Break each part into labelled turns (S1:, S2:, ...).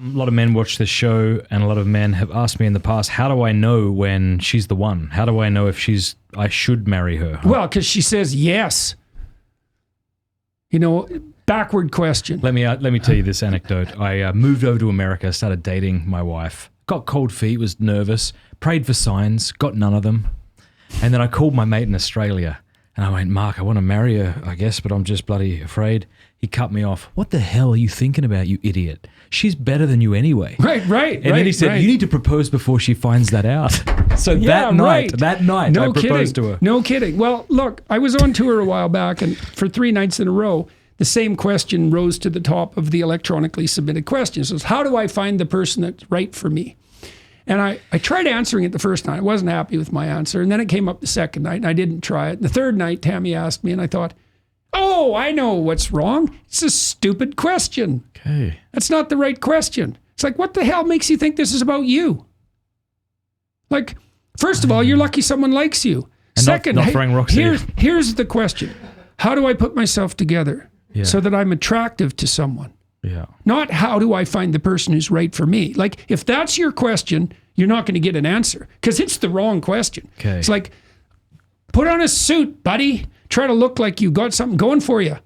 S1: A lot of men watch this show, and a lot of men have asked me in the past, how do I know when she's the one? How do I know if I should marry her?
S2: Well, because she says yes. You know, backward question.
S1: Let me tell you this anecdote. I moved over to America, started dating my wife, got cold feet, was nervous, prayed for signs, got none of them. And then I called my mate in Australia, and I went, Mark, I want to marry her, I guess, but I'm just bloody afraid. He cut me off. What the hell are you thinking about, you idiot? She's better than you anyway.
S2: Right.
S1: And then he said, you need to propose before she finds that out. So that night, I proposed to her.
S2: No kidding. Well, look, I was on tour a while back, and for 3 nights in a row, the same question rose to the top of the electronically submitted questions. It was, how do I find the person that's right for me? And I tried answering it the first night. I wasn't happy with my answer. And then it came up the second night, and I didn't try it. The third night, Tammy asked me, and I thought, oh, I know what's wrong. It's a stupid question.
S1: Okay.
S2: That's not the right question. It's like, what the hell makes you think this is about you? Like, first of all, you're lucky someone likes you.
S1: And
S2: Second,
S1: not throwing rocks at you.
S2: Here's the question. How do I put myself together so that I'm attractive to someone?
S1: Yeah.
S2: Not how do I find the person who's right for me? Like, if that's your question, you're not going to get an answer because it's the wrong question. Okay. It's like, put on a suit, buddy. Try to look like you got something going for you.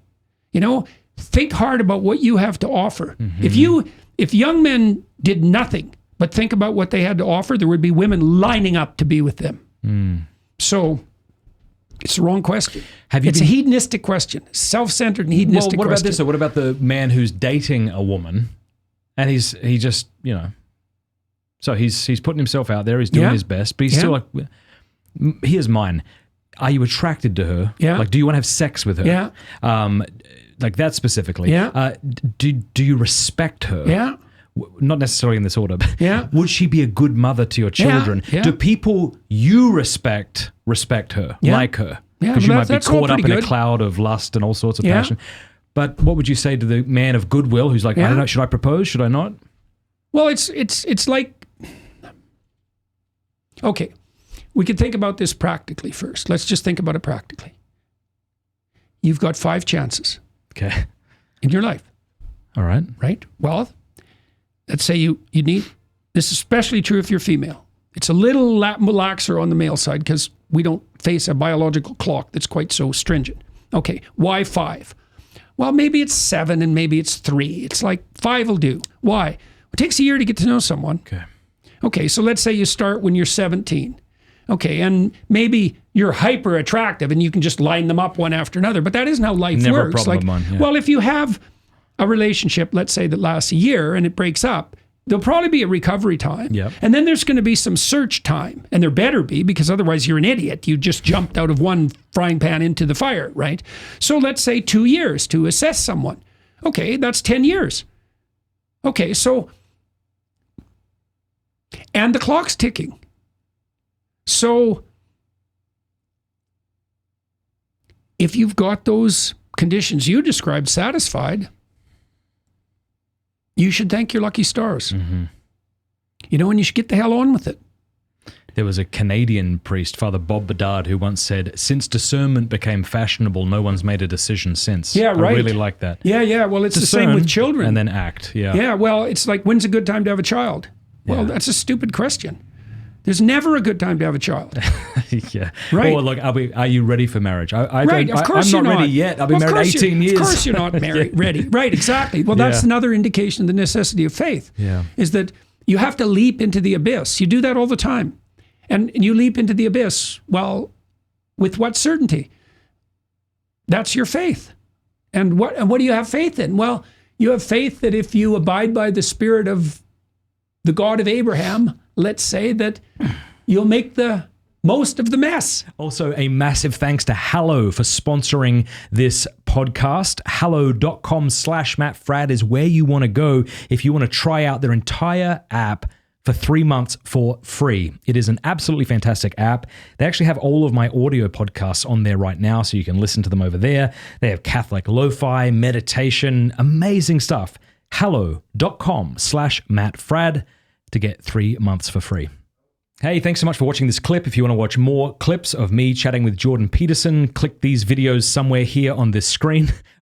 S2: You know, think hard about what you have to offer. Mm-hmm. If young men did nothing but think about what they had to offer, there would be women lining up to be with them. So it's the wrong question. It's a hedonistic question, self-centered and hedonistic question.
S1: Well, what about this? So what about the man who's dating a woman and he just, you know, so he's putting himself out there, he's doing his best, but he's still like, here's mine. Are you attracted to her?
S2: Yeah.
S1: Like, do you want to have sex with her?
S2: Yeah.
S1: Like that specifically.
S2: Yeah.
S1: Do you respect her?
S2: Yeah.
S1: Not necessarily in this order, but
S2: yeah.
S1: Would she be a good mother to your children?
S2: Yeah.
S1: Do people you respect her, like her? Because you might be caught up in a cloud of lust and all sorts of passion. But what would you say to the man of goodwill who's like, I don't know, should I propose? Should I not?
S2: Well, it's like, okay, we could think about this practically first. Let's just think about it practically. You've got 5 chances.
S1: Okay.
S2: In your life.
S1: All right.
S2: Right? Well, let's say you need, this is especially true if you're female. It's a little laxer on the male side because we don't face a biological clock that's quite so stringent. Okay, why 5? Well, maybe it's 7 and maybe it's 3. It's like 5 will do. Why? It takes a year to get to know someone. Okay, so let's say you start when you're 17. Okay, and maybe you're hyper attractive and you can just line them up one after another, but that isn't how life
S1: Never
S2: works.
S1: A problem of mine, yeah.
S2: Well, if you have a relationship, let's say that lasts a year and it breaks up, there'll probably be a recovery time.
S1: Yep.
S2: And then there's going to be some search time. And there better be, because otherwise you're an idiot. You just jumped out of one frying pan into the fire, right? So let's say 2 years to assess someone. Okay, that's 10 years. Okay, so, and the clock's ticking. So if you've got those conditions you described satisfied, you should thank your lucky stars.
S1: Mm-hmm.
S2: You know, and you should get the hell on with it.
S1: There was a Canadian priest, Father Bob Bedard, who once said, since discernment became fashionable, no one's made a decision since.
S2: Yeah, right.
S1: I really like that.
S2: Yeah. Well, it's
S1: Discern,
S2: the same with children.
S1: And then act,
S2: Yeah, well, it's like, when's a good time to have a child? Well, that's a stupid question. There's never a good time to have a child.
S1: Yeah.
S2: Right.
S1: Or look, are you ready for marriage?
S2: Right, of course
S1: I'm
S2: you're
S1: not ready yet. I've been married 18 years.
S2: Of course you're not married, ready. Right, exactly. Well, that's another indication of the necessity of faith.
S1: Yeah.
S2: Is that you have to leap into the abyss. You do that all the time. And you leap into the abyss, well, with what certainty? That's your faith. And what do you have faith in? Well, you have faith that if you abide by the spirit of the God of Abraham, let's say, that you'll make the most of the mess.
S1: Also, a massive thanks to Hallow for sponsoring this podcast. Hallow.com/Matt Fradd is where you want to go if you want to try out their entire app for 3 months for free. It is an absolutely fantastic app. They actually have all of my audio podcasts on there right now, so you can listen to them over there. They have Catholic lo-fi, meditation, amazing stuff. Hallow.com/Matt Fradd to get 3 months for free. Hey, thanks so much for watching this clip. If you want to watch more clips of me chatting with Jordan Peterson, click these videos somewhere here on this screen.